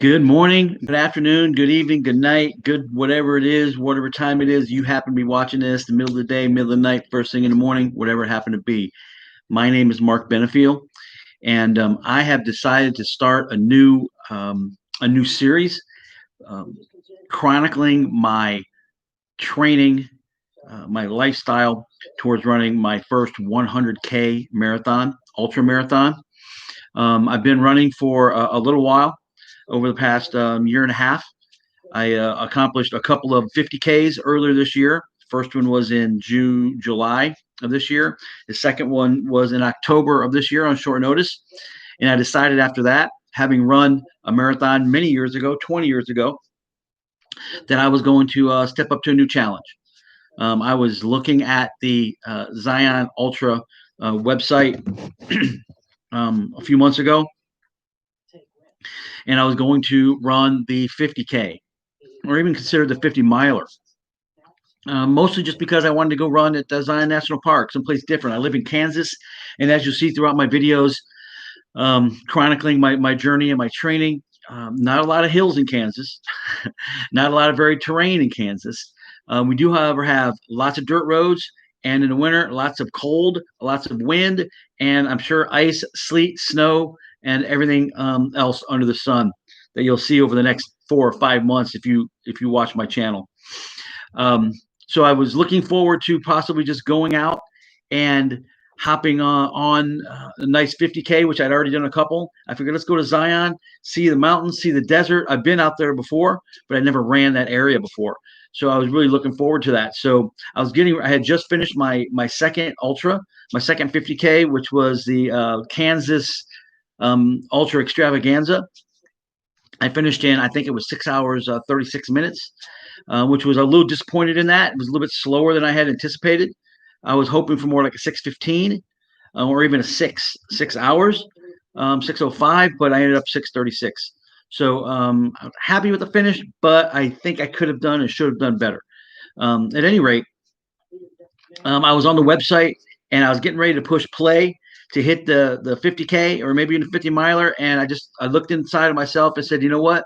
Good morning, good afternoon, good evening, good night, good whatever it is, whatever time it is you happen to be watching this, the middle of the day, middle of the night, first thing in the morning, whatever it happened to be. My name is Mark Benefiel, and I have decided to start a new series um, chronicling my training, my lifestyle towards running my first 100K marathon, ultra marathon. I've been running for a little while over the past year and a half. I accomplished a couple of 50Ks earlier this year. First one was in July of this year. The second one was in October of this year on short notice. And I decided after that, having run a marathon many years ago, 20 years ago, that I was going to step up to a new challenge. I was looking at the Zion Ultra website a few months ago, and I was going to run the 50K or even consider the 50 miler. Mostly just because I wanted to go run at Zion National Park, someplace different. I live in Kansas, and as you see throughout my videos, chronicling my journey and my training, not a lot of hills in Kansas, not a lot of varied terrain in Kansas. We do, however, have lots of dirt roads, and in the winter, lots of cold, lots of wind, and I'm sure ice, sleet, snow, and everything else under the sun that you'll see over the next 4 or 5 months if you watch my channel. Um, so I was looking forward to possibly just going out and hopping on a nice 50K, which I'd already done a couple. I figured let's go to Zion, see the mountains, see the desert. I've been out there before, but I never ran that area before. So I was really looking forward to that. So I had just finished my second ultra, my second 50K, which was the Kansas Ultra Extravaganza. I finished in, I think it was 6 hours, 36 minutes, which was a little disappointed in that. It was a little bit slower than I had anticipated. I was hoping for more like a 6:15 or even a 6 hours, 6:05, but I ended up 6:36. So I'm happy with the finish, but I think I could have done and should have done better. At any rate, I was on the website and I was getting ready to push play to hit the 50K or maybe even a 50 miler, and I looked inside of myself and said, you know what?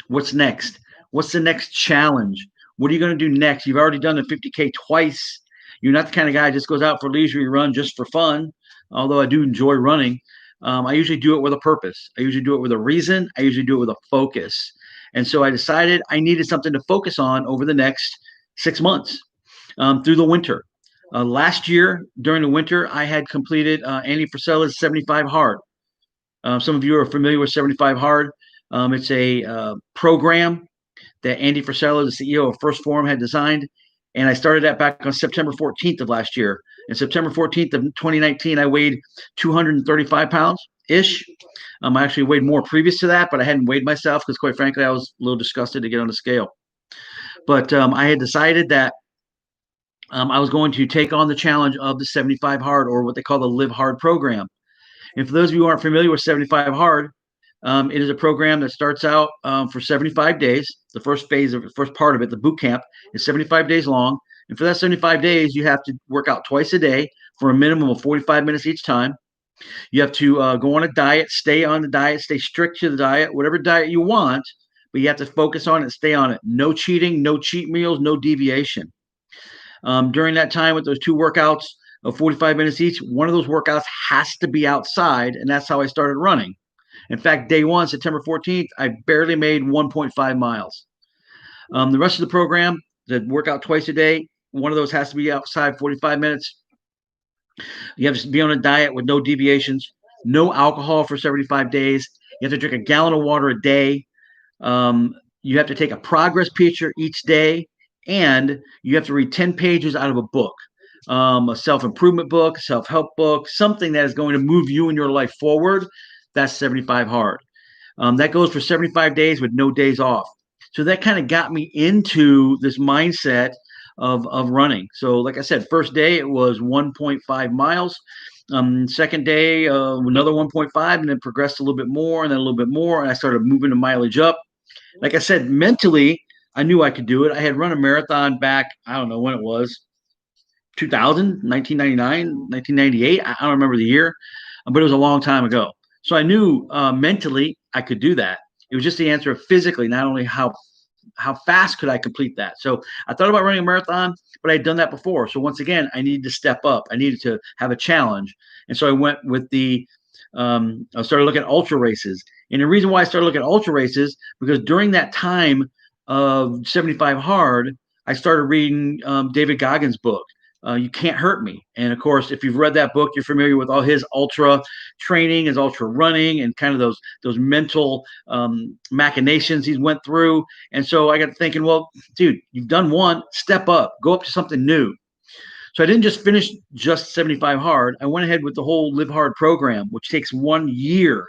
What's next? What's the next challenge? What are you going to do next? You've already done the 50K twice. You're not the kind of guy who just goes out for leisurely run just for fun, although I do enjoy running. I usually do it with a purpose. I usually do it with a reason. I usually do it with a focus. And so I decided I needed something to focus on over the next 6 months through the winter. Last year, during the winter, I had completed Andy Frisella's 75 Hard. Some of you are familiar with 75 Hard. It's a program that Andy Frisella, the CEO of First Form, had designed. And I started that back on September 14th of last year. And September 14th of 2019, I weighed 235 pounds ish. I actually weighed more previous to that, but I hadn't weighed myself because, quite frankly, I was a little disgusted to get on the scale. But I had decided that I was going to take on the challenge of the 75 Hard, or what they call the Live Hard program. And for those of you who aren't familiar with 75 Hard, it is a program that starts out for 75 days. The first phase of the first part of it, the boot camp, is 75 days long. And for that 75 days, you have to work out twice a day for a minimum of 45 minutes each time. You have to go on a diet, stay on the diet, stay strict to the diet, whatever diet you want, but you have to focus on it and stay on it. No cheating, no cheat meals, no deviation. During that time with those two workouts of 45 minutes each, one of those workouts has to be outside, and that's how I started running. In fact, day one, September 14th, I barely made 1.5 miles. The rest of the program, the workout twice a day, one of those has to be outside 45 minutes. You have to be on a diet with no deviations, no alcohol for 75 days. You have to drink a gallon of water a day. You have to take a progress picture each day, and you have to read 10 pages out of a book, a self-improvement book, self-help book, something that is going to move you and your life forward. That's 75 Hard. That goes for 75 days with no days off. So that kind of got me into this mindset of running. So, like I said, first day it was 1.5 miles. Second day, another 1.5, and then progressed a little bit more, and then a little bit more, and I started moving the mileage up. Like I said, mentally, I knew I could do it. I had run a marathon back, I don't know when it was, 2000, 1999, 1998. I don't remember the year, but it was a long time ago. So I knew mentally I could do that. It was just the answer of physically, not only how fast could I complete that. So I thought about running a marathon, but I'd done that before. So once again, I needed to step up. I needed to have a challenge, and so I went with I started looking at ultra races. And the reason why I started looking at ultra races because during that time of 75 hard, I started reading David Goggins' book. You Can't Hurt Me. And of course, if you've read that book, you're familiar with all his ultra training, his ultra running, and kind of those mental machinations he's went through. And so I got thinking, well, dude, you've done one, step up, go up to something new. So I didn't just finish just 75 hard. I went ahead with the whole Live Hard program, which takes 1 year.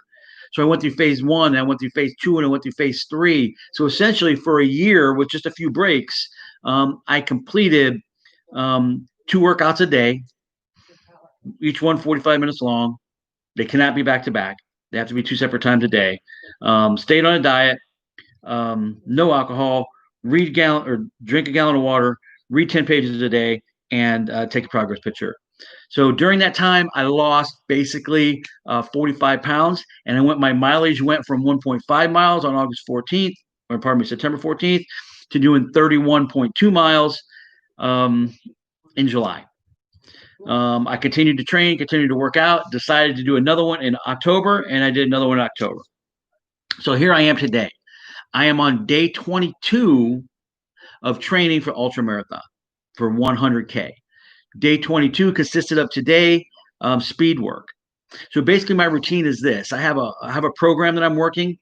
So I went through phase one, and I went through phase two, and I went through phase three. So essentially, for a year with just a few breaks, I completed 2 workouts a day, each one 45 minutes long. They cannot be back to back. They have to be 2 separate times a day. Stayed on a diet, no alcohol, read gallon or drink a gallon of water, read 10 pages a day, and take a progress picture. So during that time, I lost basically 45 pounds, and my mileage went from 1.5 miles on August 14th, or pardon me, September 14th, to doing 31.2 miles in July. I continued to train, continued to work out, decided to do another one in October, and I did another one in October. So here I am today. I am on day 22 of training for ultra marathon for 100K. Day 22 consisted of today speed work. So basically, my routine is this: I have a program that I'm working,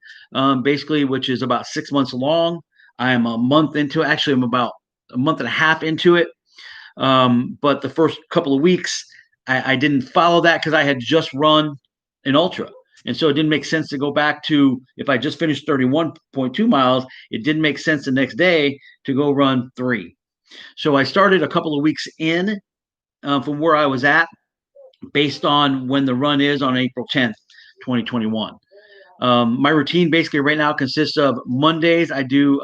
basically, which is about 6 months long. I am a month into it. Actually, I'm about a month and a half into it. But the first couple of weeks, I didn't follow that because I had just run an ultra. And so it didn't make sense to go back to, if I just finished 31.2 miles, it didn't make sense the next day to go run 3. So I started a couple of weeks in from where I was at based on when the run is on April 10th, 2021. My routine basically right now consists of Mondays, I do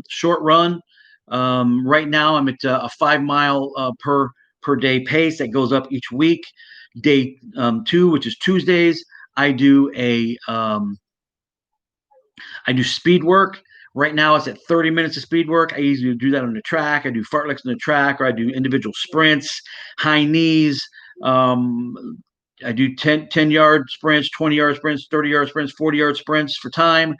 short run. Right now, I'm at a 5 mile per day pace that goes up each week. Day 2, which is Tuesdays, I do speed work. Right now, it's at 30 minutes of speed work. I usually do that on the track. I do fartleks on the track, or I do individual sprints, high knees. I do 10-yard sprints, 20-yard sprints, 30-yard sprints, 40-yard sprints for time.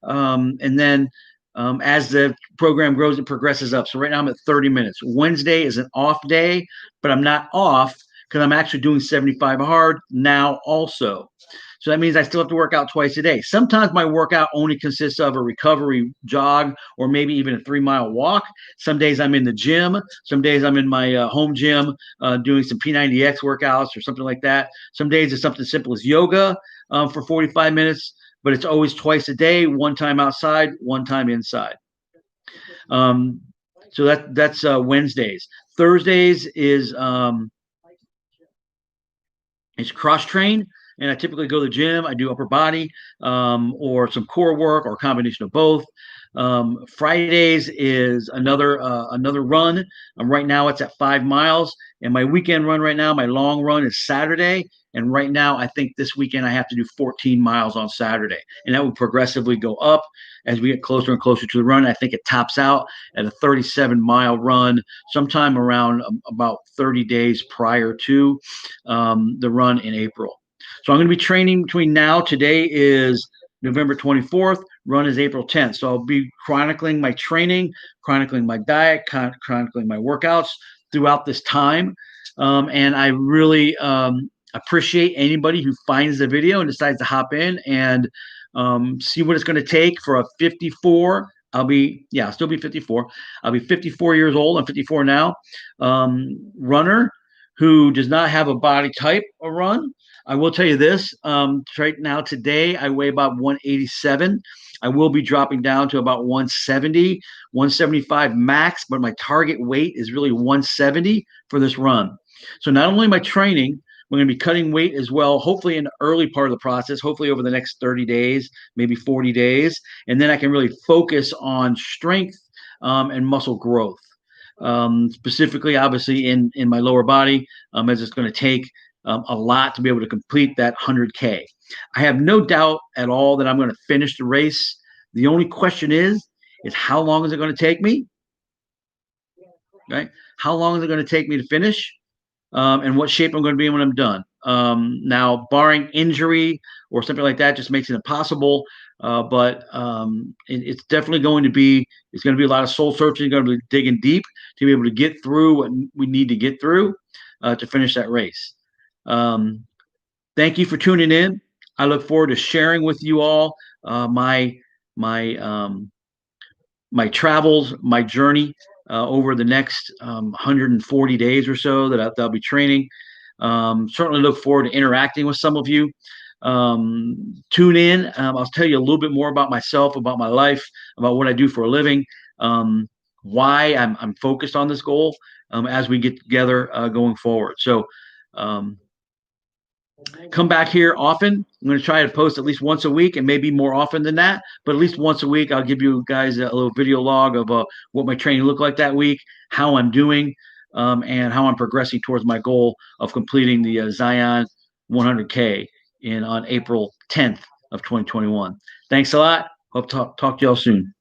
And then as the program grows, it progresses up. So right now I'm at 30 minutes. Wednesday is an off day, but I'm not off because I'm actually doing 75 hard now also. So that means I still have to work out twice a day. Sometimes my workout only consists of a recovery jog or maybe even a 3-mile walk. Some days I'm in the gym. Some days I'm in my home gym doing some P90X workouts or something like that. Some days it's something simple as yoga for 45 minutes, but it's always twice a day, one time outside, one time inside. So that's Wednesdays. Thursdays is cross train. And I typically go to the gym. I do upper body or some core work or a combination of both. Fridays is another run. Right now it's at 5 miles. And my weekend run right now, my long run is Saturday. And right now, I think this weekend I have to do 14 miles on Saturday. And that will progressively go up as we get closer and closer to the run. I think it tops out at a 37-mile run sometime around about 30 days prior to the run in April. So I'm going to be training between now. Today is November 24th. Run is April 10th. So I'll be chronicling my training, chronicling my diet, chronicling my workouts throughout this time. And I really appreciate anybody who finds the video and decides to hop in and see what it's going to take for a 54. I'll still be 54. I'll be 54 years old. I'm 54 now. Runner who does not have a body type or run. I will tell you this, right now, today, I weigh about 187. I will be dropping down to about 170, 175 max, but my target weight is really 170 for this run. So not only am I training, we're going to be cutting weight as well, hopefully in the early part of the process, hopefully over the next 30 days, maybe 40 days. And then I can really focus on strength and muscle growth. Specifically, obviously, in my lower body, as it's going to take a lot to be able to complete that 100K. I have no doubt at all that I'm going to finish the race The only question is how long is it going to take me? Right? How long is it going to take me to finish? And what shape I'm going to be in when I'm done. Now, barring injury or something like that, just makes it impossible. But it's definitely going to be. It's going to be a lot of soul searching. Going to be digging deep to be able to get through what we need to get through to finish that race. Um, Thank you for tuning in. I look forward to sharing with you all my my travels, my journey over the next 140 days or so that I'll be training. Certainly look forward to interacting with some of you. Tune in. I'll tell you a little bit more about myself, about my life, about what I do for a living, why I'm focused on this goal as we get together going forward. So, um, come back here often. I'm going to try to post at least once a week and maybe more often than that, but at least once a week, I'll give you guys a little video log of what my training looked like that week, how I'm doing, and how I'm progressing towards my goal of completing the Zion 100K on April 10th of 2021. Thanks a lot. Hope to talk to y'all soon.